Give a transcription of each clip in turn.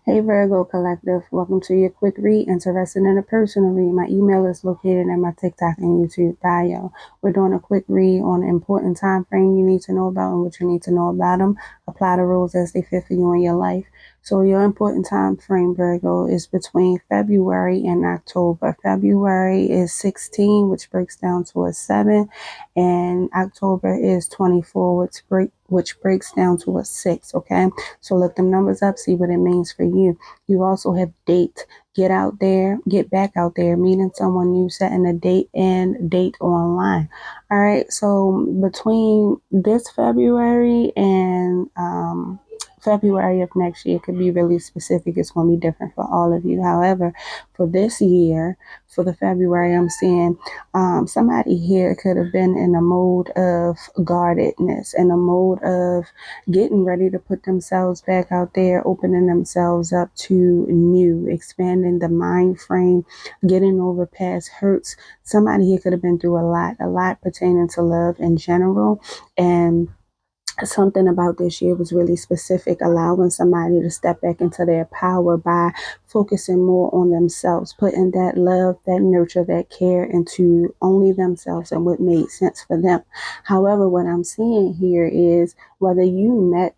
Hey Virgo Collective, welcome to your quick read. Interested in a personal read? My email is located in my TikTok and YouTube bio. We're doing a quick read on an important time frame you need to know about and what you need to know about them. Apply the rules as they fit for you in your life. So your important time frame, Virgo, is between February and October. February is 16, which breaks down to a 7, and October is 24, which breaks down to a 6. Okay. So look them numbers up, see what it means for you. You also have date. Get out there, get back out there, meeting someone new, setting a date and date online. All right. So between this February and February of next year, it could be really specific. It's going to be different for all of you. However, for this year, for the February, I'm seeing somebody here could have been in a mode of guardedness, in a mode of getting ready to put themselves back out there, opening themselves up to new, expanding the mind frame, getting over past hurts. Somebody here could have been through a lot pertaining to love in general. And something about this year was really specific, allowing somebody to step back into their power by focusing more on themselves, putting that love, that nurture, that care into only themselves and what made sense for them. However, what I'm seeing here is whether you met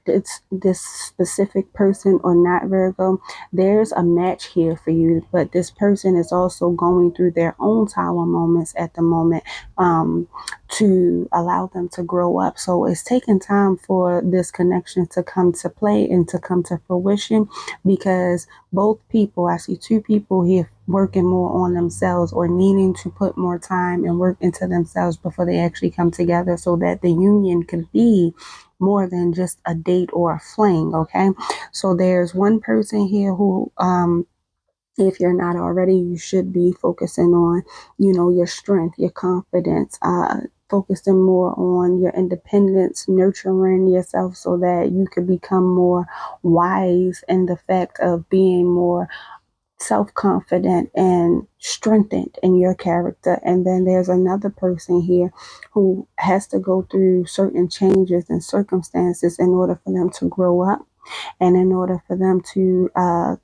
this specific person or not, Virgo, there's a match here for you, but this person is also going through their own tower moments at the moment. To allow them to grow up. So it's taking time for this connection to come to play and to come to fruition, because both people, I see two people here working more on themselves or needing to put more time and work into themselves before they actually come together so that the union could be more than just a date or a fling. Okay. So there's one person here who, if you're not already, you should be focusing on, your strength, your confidence, focusing more on your independence, nurturing yourself so that you could become more wise in the fact of being more self-confident and strengthened in your character. And then there's another person here who has to go through certain changes and circumstances in order for them to grow up and in order for them to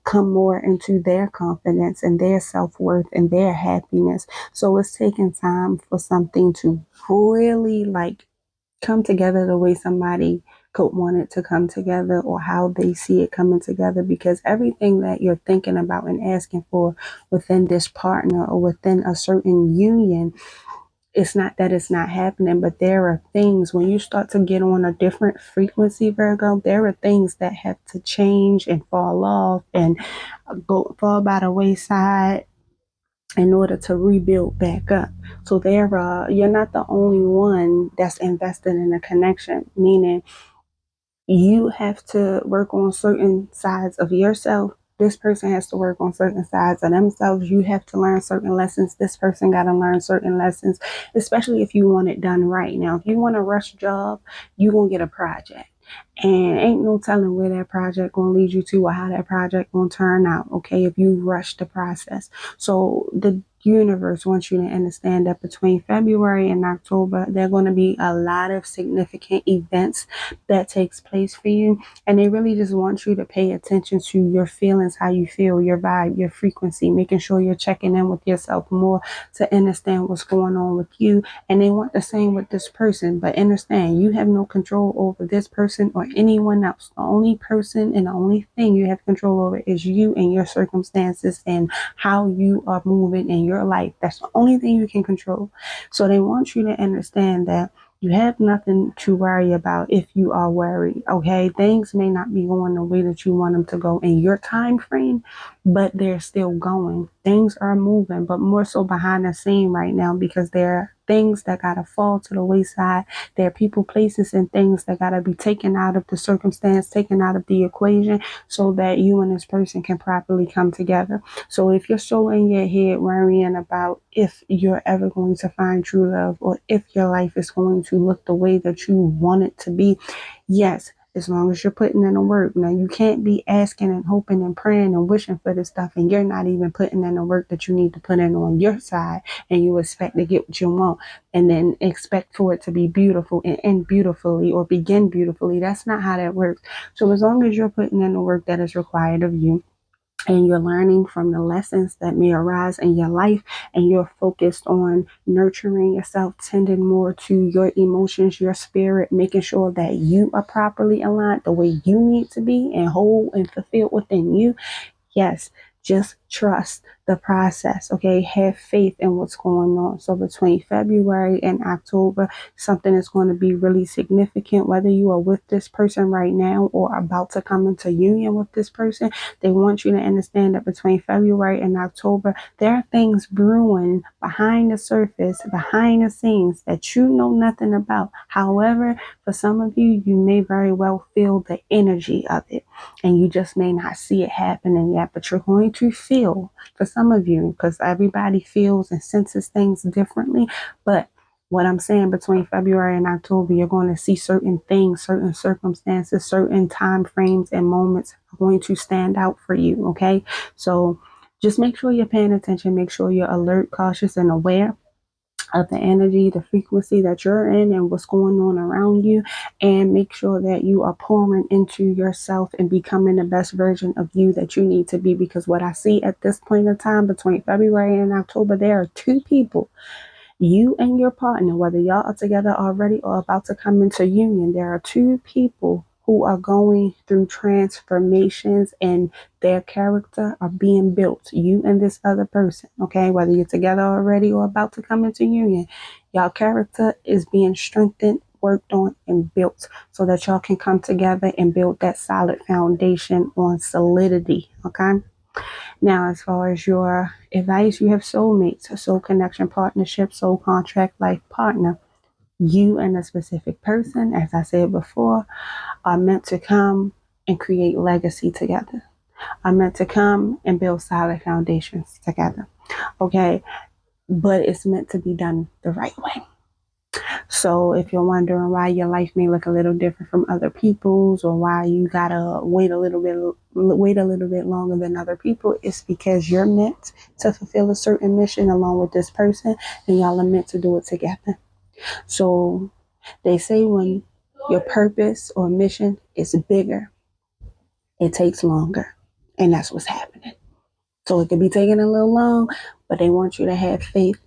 come more into their confidence and their self-worth and their happiness. So it's taking time for something to really like come together the way somebody could want it to come together or how they see it coming together, because everything that you're thinking about and asking for within this partner or within a certain union, it's not that it's not happening, but there are things when you start to get on a different frequency, Virgo, there are things that have to change and fall off and fall by the wayside in order to rebuild back up. So you're not the only one that's invested in a connection, meaning you have to work on certain sides of yourself. This person has to work on certain sides of themselves. You have to learn certain lessons. This person got to learn certain lessons, especially if you want it done right. Now, if you want a rush job, you're going to get a project. And ain't no telling where that project gonna lead you to or how that project gonna turn out, okay, if you rush the process. So the universe wants you to understand that between February and October, there are going to be a lot of significant events that takes place for you. And they really just want you to pay attention to your feelings, how you feel, your vibe, your frequency, making sure you're checking in with yourself more to understand what's going on with you. And they want the same with this person, but understand you have no control over this person or anyone else. The only person and the only thing you have control over is you and your circumstances and how you are moving in your life. That's the only thing you can control. So they want you to understand that you have nothing to worry about if you are worried. Okay, things may not be going the way that you want them to go in your time frame, but they're still going. Things are moving, but more so behind the scene right now, because there are things that gotta fall to the wayside. There are people, places, and things that gotta be taken out of the circumstance, taken out of the equation, so that you and this person can properly come together. So if you're so in your head worrying about if you're ever going to find true love or if your life is going to look the way that you want it to be, yes, as long as you're putting in the work. Now, you can't be asking and hoping and praying and wishing for this stuff, and you're not even putting in the work that you need to put in on your side, and you expect to get what you want, and then expect for it to be beautiful and end beautifully or begin beautifully. That's not how that works. So as long as you're putting in the work that is required of you, and you're learning from the lessons that may arise in your life, and you're focused on nurturing yourself, tending more to your emotions, your spirit, making sure that you are properly aligned the way you need to be and whole and fulfilled within you. Yes, just trust the process, okay? Have faith in what's going on. So between February and October, something is going to be really significant, whether you are with this person right now or about to come into union with this person. They want you to understand that between February and October, there are things brewing behind the surface, behind the scenes that you know nothing about. However, for some of you, you may very well feel the energy of it, and you just may not see it happening yet, but you're going to feel, for some of you, because everybody feels and senses things differently. But what I'm saying, between February and October, you're going to see certain things, certain circumstances, certain time frames and moments are going to stand out for you. Okay. So just make sure you're paying attention, make sure you're alert, cautious, and aware of the energy, the frequency that you're in, and what's going on around you. And make sure that you are pouring into yourself and becoming the best version of you that you need to be. Because what I see at this point in time, between February and October, there are two people, you and your partner, whether y'all are together already or about to come into union, there are two people who are going through transformations, and their character are being built. You and this other person, okay? Whether you're together already or about to come into union, y'all character is being strengthened, worked on, and built so that y'all can come together and build that solid foundation on solidity, okay? Now, as far as your advice, you have soulmates, a soul connection, partnership, soul contract, life partner. You and a specific person, as I said before, are meant to come and create legacy together, are meant to come and build solid foundations together. Okay. But it's meant to be done the right way. So if you're wondering why your life may look a little different from other people's, or why you gotta wait a little bit longer than other people, it's because you're meant to fulfill a certain mission along with this person, and y'all are meant to do it together. So they say when your purpose or mission is bigger, it takes longer. And that's what's happening. So it could be taking a little long, but they want you to have faith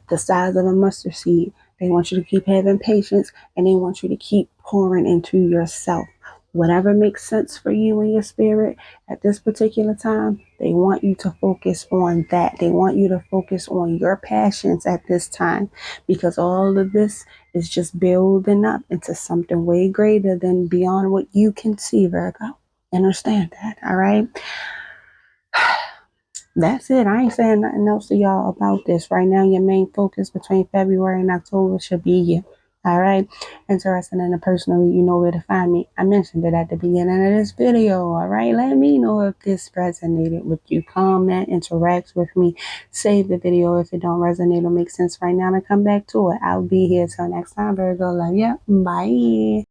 the size of a mustard seed. They want you to keep having patience, and they want you to keep pouring into yourself. Whatever makes sense for you and your spirit at this particular time, they want you to focus on that. They want you to focus on your passions at this time, because all of this is just building up into something way greater than beyond what you can see, Virgo. Understand that, all right? That's it. I ain't saying nothing else to y'all about this. Right now, your main focus between February and October should be you. All right. Interested in a personal, you know where to find me. I mentioned it at the beginning of this video. All right. Let me know if this resonated with you. Comment, interact with me. Save the video if it don't resonate or make sense right now, and come back to it. I'll be here till next time, Virgo. Love ya. Bye.